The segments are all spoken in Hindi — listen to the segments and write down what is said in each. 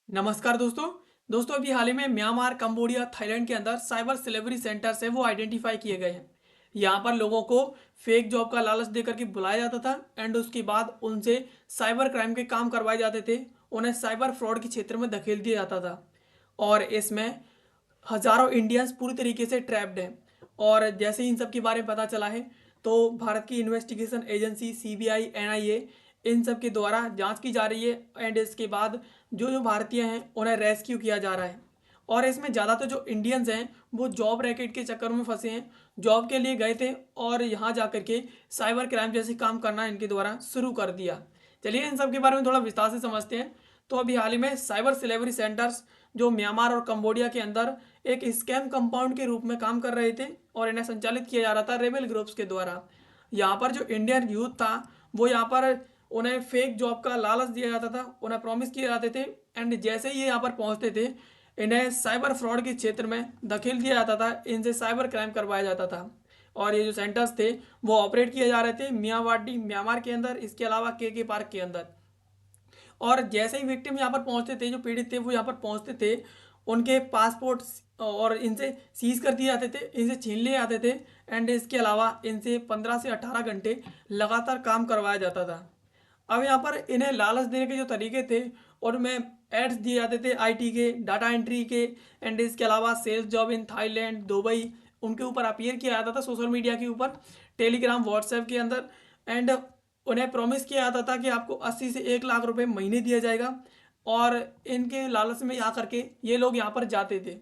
नमस्कार दोस्तों। अभी हाल ही में म्यांमार, कंबोडिया, थाईलैंड के अंदर साइबर सिलेवरी सेंटर्स है वो आइडेंटिफाई किए गए हैं। यहाँ पर लोगों को फेक जॉब का लालच देकर के बुलाया जाता था एंड उसके बाद उनसे साइबर क्राइम के काम करवाए जाते थे। उन्हें साइबर फ्रॉड के क्षेत्र में धकेल दिया जाता था और इसमें हजारों इंडियंस पूरी तरीके से ट्रैप्ड हैं। और जैसे ही इन सब के बारे में पता चला है तो भारत की इन्वेस्टिगेशन एजेंसी सीबीआई, एनआईए इन सब के द्वारा जांच की जा रही है एंड इसके बाद जो जो भारतीय हैं उन्हें रेस्क्यू किया जा रहा है। और इसमें ज़्यादातर जो इंडियंस हैं वो जॉब रैकेट के चक्कर में फंसे हैं। जॉब के लिए गए थे और यहाँ जा कर के साइबर क्राइम जैसे काम करना इनके द्वारा शुरू कर दिया। चलिए इन सब के बारे में थोड़ा विस्तार से समझते हैं। तो अभी हाल ही में साइबर सिलेवरी सेंटर्स जो म्यांमार और कंबोडिया के अंदर एक स्कैम कंपाउंड के रूप में काम कर रहे थे और इन्हें संचालित किया जा रहा था रेबल ग्रुप्स के द्वारा। यहाँ पर जो इंडियन यूथ था वो यहाँ पर उन्हें फेक जॉब का लालच दिया जाता था, उन्हें प्रॉमिस किए जाते थे एंड जैसे ही ये यहाँ पर पहुँचते थे इन्हें साइबर फ्रॉड के क्षेत्र में धकेल दिया जाता था, इनसे साइबर क्राइम करवाया जाता था। और ये जो सेंटर्स थे वो ऑपरेट किए जा रहे थे मियावाडी म्यांमार के अंदर, इसके अलावा के पार्क के अंदर। और जैसे ही विक्टिम यहाँ पर पहुंचते थे, जो पीड़ित थे वो यहाँ पर पहुंचते थे, उनके पासपोर्ट और इनसे सीज कर दिए जाते थे, इनसे छीन लिए जाते थे एंड इसके अलावा इनसे 15 से 18 घंटे लगातार काम करवाया जाता था। अब यहाँ पर इन्हें लालच देने के जो तरीके थे और में एड्स दिए जाते थे आईटी के, डाटा एंट्री के एंड इसके अलावा sales job in Thailand, Dubai, उनके ऊपर अपीयर किया जाता था सोशल मीडिया के ऊपर, टेलीग्राम, व्हाट्सएप के अंदर। एंड उन्हें प्रॉमिस किया जाता था कि आपको 80 से 1 लाख रुपए महीने दिया जाएगा। और इनके लालच में आ करके ये लोग यहाँ पर जाते थे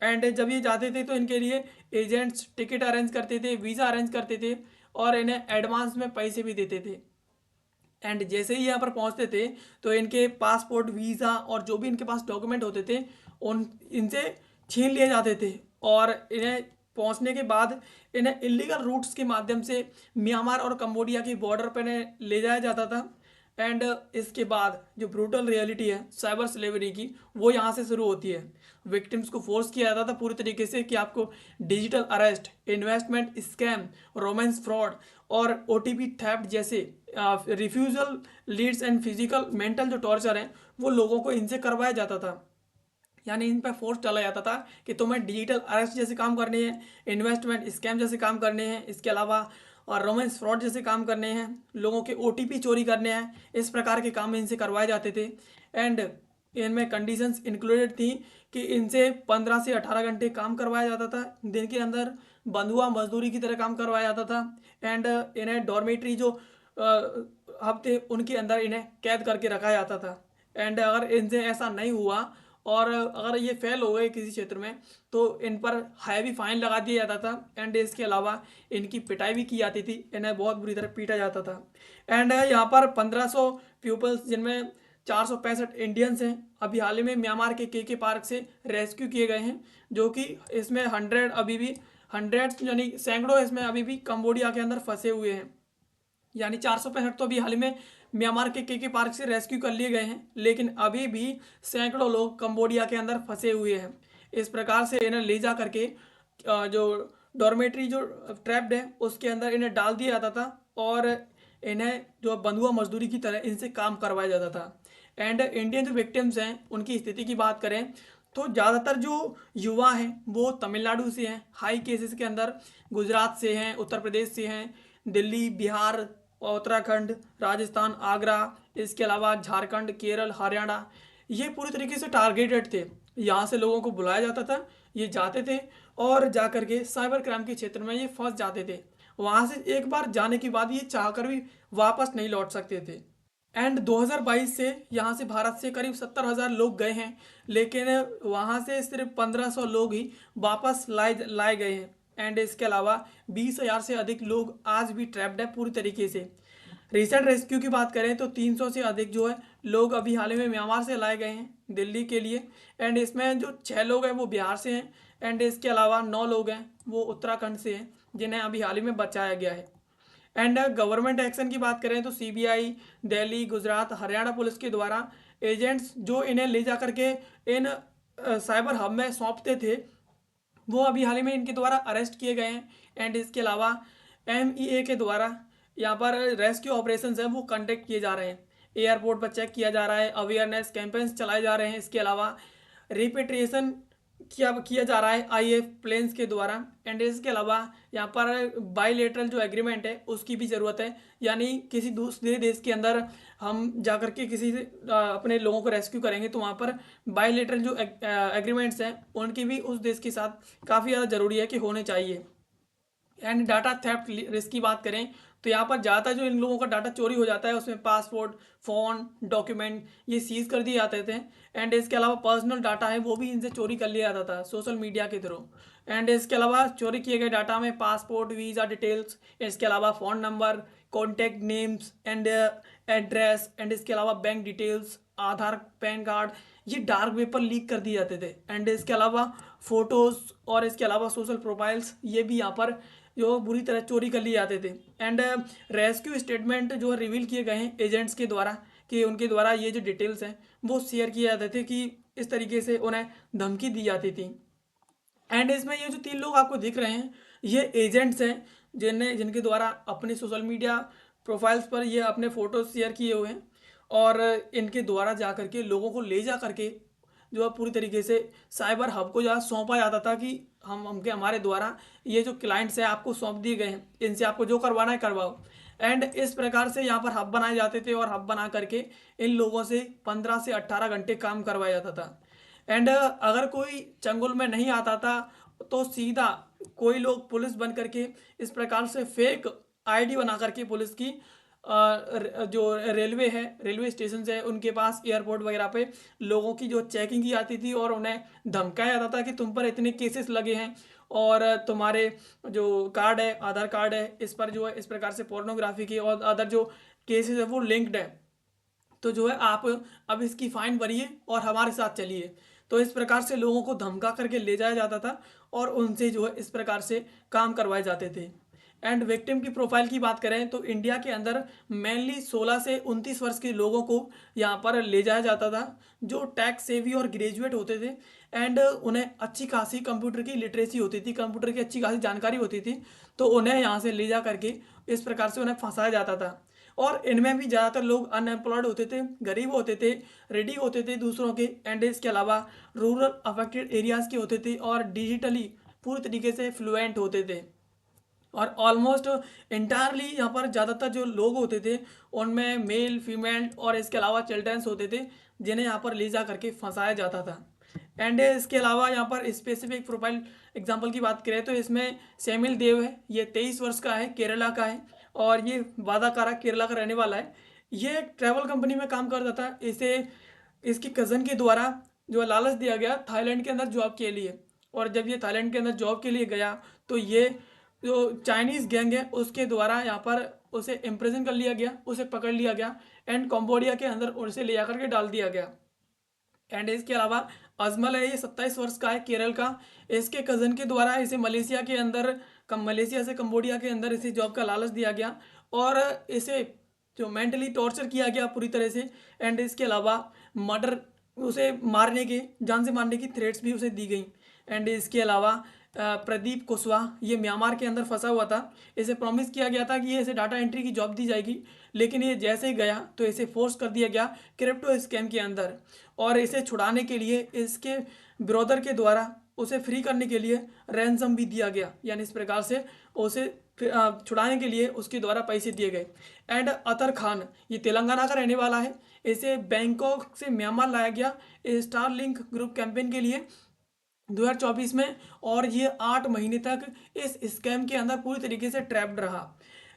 एंड जब ये जाते थे तो इनके लिए एजेंट्स टिकट अरेंज करते थे, वीज़ा अरेंज करते थे और इन्हें एडवांस में पैसे भी देते थे। एंड जैसे ही यहाँ पर पहुँचते थे तो इनके पासपोर्ट, वीज़ा और जो भी इनके पास डॉक्यूमेंट होते थे उन इनसे छीन लिए जाते थे। और इन्हें पहुँचने के बाद इन्हें इलीगल रूट्स के माध्यम से म्यांमार और कंबोडिया की बॉर्डर पर इन्हें ले जाया जाता था। एंड इसके बाद जो ब्रूटल रियलिटी है साइबर स्लेवरी की वो यहाँ से शुरू होती है। विक्टिम्स को फोर्स किया जाता था पूरी तरीके से कि आपको digital arrest, investment scam, romance fraud और ओटीपी थेफ्ट जैसे refusal Leeds and physical mental जो टॉर्चर है वो लोगों को इनसे करवाया जाता था। यानी इन पर फोर्स डाला जाता था कि तुम्हें डिजिटल अरेस्ट जैसे काम करने हैं, इन्वेस्टमेंट स्कैम जैसे काम करने हैं, इसके अलावा और रोमांस फ्रॉड जैसे काम करने हैं, लोगों के ओटीपी चोरी करने हैं। इस प्रकार के काम इनसे करवाए जाते थे एंड इनमें कंडीशंस इंक्लूडेड थी कि इनसे 15 से 18 घंटे काम करवाया जाता था दिन के अंदर, बंधुआ मजदूरी की तरह काम करवाया जाता था एंड इन्हें डॉर्मेट्री जो हफ्ते उनके अंदर इन्हें कैद करके रखा जाता था। एंड अगर इनसे ऐसा नहीं हुआ और अगर ये फेल हो गए किसी क्षेत्र में तो इन पर हैवी फाइन लगा दिया जाता था एंड इसके अलावा इनकी पिटाई भी की जाती थी, इन्हें बहुत बुरी तरह पीटा जाता था। एंड यहाँ पर 1500 पीपल्स जिनमें 465 इंडियंस हैं अभी हाल ही में म्यांमार के पार्क से रेस्क्यू किए गए हैं, जो कि इसमें 100 अभी भी 100 यानी सैकड़ों इसमें अभी भी कंबोडिया के अंदर फंसे हुए हैं। यानी 465 तो अभी हाल ही में म्यांमार के पार्क से रेस्क्यू कर लिए गए हैं, लेकिन अभी भी सैकड़ों लोग कंबोडिया के अंदर फंसे हुए हैं। इस प्रकार से इन्हें ले जा करके जो डॉर्मेट्री जो ट्रैप्ड है उसके अंदर इन्हें डाल दिया जाता था और इन्हें जो बंधुआ मजदूरी की तरह इनसे काम करवाया जाता था। एंड इंडियन जो विक्टिम्स हैं उनकी स्थिति की बात करें तो ज़्यादातर जो युवा हैं वो तमिलनाडु से हैं, हाई केसेस के अंदर गुजरात से हैं, उत्तर प्रदेश से हैं, दिल्ली, बिहार, उत्तराखंड, राजस्थान, आगरा, इसके अलावा झारखंड, केरल, हरियाणा, ये पूरी तरीके से टारगेटेड थे। यहाँ से लोगों को बुलाया जाता था, ये जाते थे और जा कर के साइबर क्राइम के क्षेत्र में ये फंस जाते थे। वहाँ से एक बार जाने के बाद ये चाहकर भी वापस नहीं लौट सकते थे। एंड 2022 से यहाँ से भारत से करीब 70,000 लोग गए हैं, लेकिन वहाँ से सिर्फ 1500 लोग ही वापस लाए लाए गए हैं। एंड इसके अलावा 20,000 से अधिक लोग आज भी ट्रैप्ड है पूरी तरीके से। रिसेंट रेस्क्यू की बात करें तो 300 से अधिक जो है लोग अभी हाल ही में म्यांमार से लाए गए हैं दिल्ली के लिए। एंड इसमें जो 6 लोग हैं वो बिहार से हैं एंड इसके अलावा 9 लोग हैं वो उत्तराखंड से हैं जिन्हें अभी हाल ही में बचाया गया है। एंड गवर्नमेंट एक्शन की बात करें तो सीबीआई, दिल्ली, गुजरात, हरियाणा पुलिस के द्वारा एजेंट्स जो इन्हें ले जा करके इन साइबर हब में सौंपते थे वो अभी हाल ही में इनके द्वारा अरेस्ट किए गए हैं। एंड इसके अलावा एमईए के द्वारा यहाँ पर रेस्क्यू ऑपरेशन है वो कंडक्ट किए जा रहे हैं। एयरपोर्ट पर चेक किया जा रहा है, अवेयरनेस कैंपेन्स चलाए जा रहे हैं। इसके अलावा रिपेट्रिएशन किया जा रहा है आईएफ प्लेन्स के द्वारा। एंड इसके अलावा यहाँ पर बाईलेटरल जो एग्रीमेंट है उसकी भी ज़रूरत है, यानी किसी दूसरे देश के अंदर हम जाकर के किसी अपने लोगों को रेस्क्यू करेंगे तो वहाँ पर बाईलेटरल जो एग्रीमेंट्स हैं उनकी भी उस देश के साथ काफ़ी ज़्यादा ज़रूरी है कि होने चाहिए। एंड डाटा थेफ्ट रिस्क की बात करें तो यहाँ पर ज़्यादातर जो इन लोगों का डाटा चोरी हो जाता है उसमें पासपोर्ट, फ़ोन, डॉक्यूमेंट ये सीज कर दिए जाते थे। एंड इसके अलावा पर्सनल डाटा है वो भी इनसे चोरी कर लिया जाता था सोशल मीडिया के थ्रू। एंड इसके अलावा चोरी किए गए डाटा में पासपोर्ट, वीज़ा डिटेल्स, इसके अलावा phone number, contact names and address, and इसके अलावा बैंक डिटेल्स, आधार, पैन कार्ड, ये डार्क वेब पर लीक कर दिए जाते थे। एंड इसके अलावा फ़ोटोज़ और इसके अलावा सोशल प्रोफाइल्स ये भी यहाँ पर जो बुरी तरह चोरी कर लिए जाते थे। एंड रेस्क्यू स्टेटमेंट जो रिवील किए गए हैं एजेंट्स के द्वारा कि उनके द्वारा ये जो डिटेल्स हैं वो शेयर किए जाते थे कि इस तरीके से उन्हें धमकी दी जाती थी। एंड इसमें ये जो 3 लोग आपको दिख रहे हैं ये एजेंट्स हैं जिनके द्वारा अपने सोशल मीडिया प्रोफाइल्स पर ये अपने फ़ोटोज शेयर किए हुए हैं और इनके द्वारा जा करके लोगों को ले जा करके जो है पूरी तरीके से साइबर हब को जहाँ सौंपा जाता था कि हमारे द्वारा ये जो क्लाइंट्स हैं आपको सौंप दिए गए हैं, इनसे आपको जो करवाना है करवाओ। एंड इस प्रकार से यहाँ पर हब बनाए जाते थे और हब बना करके इन लोगों से 15 से 18 घंटे काम करवाया जाता था। एंड अगर कोई चंगुल में नहीं आता था तो सीधा कोई लोग पुलिस बन करके इस प्रकार से फेक आईडी बना करके पुलिस की जो रेलवे है, रेलवे स्टेशन है उनके पास, एयरपोर्ट वगैरह पे लोगों की जो चेकिंग की जाती थी और उन्हें धमकाया जाता था कि तुम पर इतने केसेस लगे हैं और तुम्हारे जो कार्ड है, आधार कार्ड है, इस पर जो है इस प्रकार से पोर्नोग्राफी की और अदर जो केसेस है वो लिंक्ड है, तो जो है आप अब इसकी फाइन भरिए और हमारे साथ चलिए। तो इस प्रकार से लोगों को धमका करके ले जाया जाता था और उनसे जो है इस प्रकार से काम करवाए जाते थे। एंड विक्टिम की प्रोफाइल की बात करें तो इंडिया के अंदर मेनली 16 से 29 वर्ष के लोगों को यहाँ पर ले जाया जाता था जो टैक्स सेवी और ग्रेजुएट होते थे। एंड उन्हें अच्छी खासी कंप्यूटर की लिटरेसी होती थी, कंप्यूटर की अच्छी खासी जानकारी होती थी, तो उन्हें यहाँ से ले जा करके इस प्रकार से उन्हें फंसाया जाता था। और इनमें भी ज़्यादातर लोग अनएम्प्लॉयड होते थे, गरीब होते थे, रेडी होते थे दूसरों के, एंड इसके अलावा रूरल अफेक्टेड एरियाज़ के होते थे और डिजिटली पूरी तरीके से फ्लुएंट होते थे। और ऑलमोस्ट इंटायरली यहाँ पर ज़्यादातर जो लोग होते थे उनमें मेल, फीमेल और इसके अलावा चिल्ड्रंस होते थे जिन्हें यहाँ पर ले जा करके फंसाया जाता था। एंड इसके अलावा यहाँ पर स्पेसिफिक प्रोफाइल एग्जांपल की बात करें तो इसमें सेमिल देव है, ये 23 वर्ष का है, केरला का है और ये वादाकारा केरला का रहने वाला है। ये एक ट्रैवल कंपनी में काम करता था। इसे इसकी कज़न के द्वारा जो लालच दिया गया थाईलैंड के अंदर जॉब के लिए, और जब ये थाईलैंड के अंदर जॉब के लिए गया तो ये जो चाइनीज़ गैंग है उसके द्वारा यहाँ पर उसे इम्प्रेजन कर लिया गया, उसे पकड़ लिया गया एंड कंबोडिया के अंदर उसे ले जाकर के डाल दिया गया। एंड इसके अलावा अजमल है, ये 27 वर्ष का है, केरल का। इसके कज़न के द्वारा इसे मलेशिया के अंदर मलेशिया से कंबोडिया के अंदर इसे जॉब का लालच दिया गया और इसे जो मेंटली टॉर्चर किया गया पूरी तरह से। एंड इसके अलावा मर्डर, उसे मारने के, जान से मारने की थ्रेट्स भी उसे दी गई। एंड इसके अलावा प्रदीप कुशवाहा, ये म्यांमार के अंदर फंसा हुआ था। इसे प्रॉमिस किया गया था कि ये इसे डाटा एंट्री की जॉब दी जाएगी, लेकिन ये जैसे ही गया तो इसे फोर्स कर दिया गया क्रिप्टो स्कैम के अंदर, और इसे छुड़ाने के लिए इसके ब्रदर के द्वारा उसे फ्री करने के लिए रैंसम भी दिया गया, यानी इस प्रकार से उसे छुड़ाने के लिए उसके द्वारा पैसे दिए गए। एंड अतर खान, ये तेलंगाना का रहने वाला है, इसे बैंकॉक से म्यांमार लाया गया स्टार लिंक ग्रुप कैंपेन के लिए 2024 में, और ये 8 महीने तक इस स्कैम के अंदर पूरी तरीके से ट्रैप्ड रहा।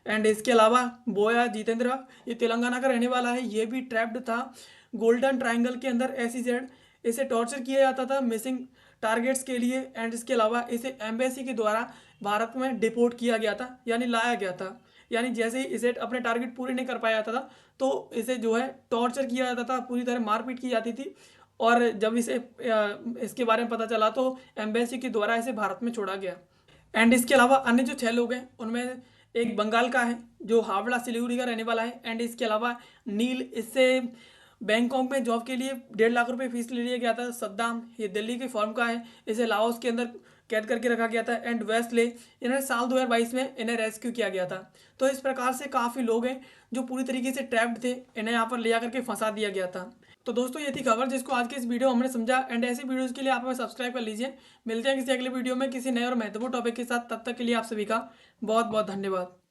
एंड इसके अलावा बोया जितेंद्र, ये तेलंगाना का रहने वाला है, ये भी ट्रैप्ड था गोल्डन ट्रायंगल के अंदर SEZ। इसे टॉर्चर किया जाता था मिसिंग टारगेट्स के लिए। एंड इसके अलावा इसे एम्बेसी के द्वारा भारत में डिपोर्ट किया गया था, यानी लाया गया था। यानी जैसे ही इसे अपने टारगेट पूरे नहीं कर पाया जाता था तो इसे जो है टॉर्चर किया जाता था, पूरी तरह मारपीट की जाती थी। और जब इसे इसके बारे में पता चला तो एम्बेसी के द्वारा इसे भारत में छोड़ा गया। एंड इसके अलावा अन्य जो 6 लोग हैं उनमें एक बंगाल का है जो हावड़ा सिलीगुड़ी का रहने वाला है। एंड इसके अलावा नील, इससे बैंकॉक में जॉब के लिए 1.5 लाख रुपए फीस ले लिया गया था। सद्दाम, ये दिल्ली के फॉर्म का है, इसे लाओस के अंदर कैद करके रखा गया था। एंड वेस्ले, इन्हें साल 2022 में इन्हें रेस्क्यू किया गया था। तो इस प्रकार से काफ़ी लोग हैं जो पूरी तरीके से ट्रैप्ड थे, इन्हें यहाँ पर ले आकर के फंसा दिया गया था। तो दोस्तों ये थी खबर जिसको आज के इस वीडियो में हमने समझा। एंड ऐसी वीडियोस के लिए आप हमें सब्सक्राइब कर लीजिए। मिलते हैं किसी अगले वीडियो में किसी नए और महत्वपूर्ण टॉपिक के साथ। तब तक के लिए आप सभी का बहुत बहुत धन्यवाद।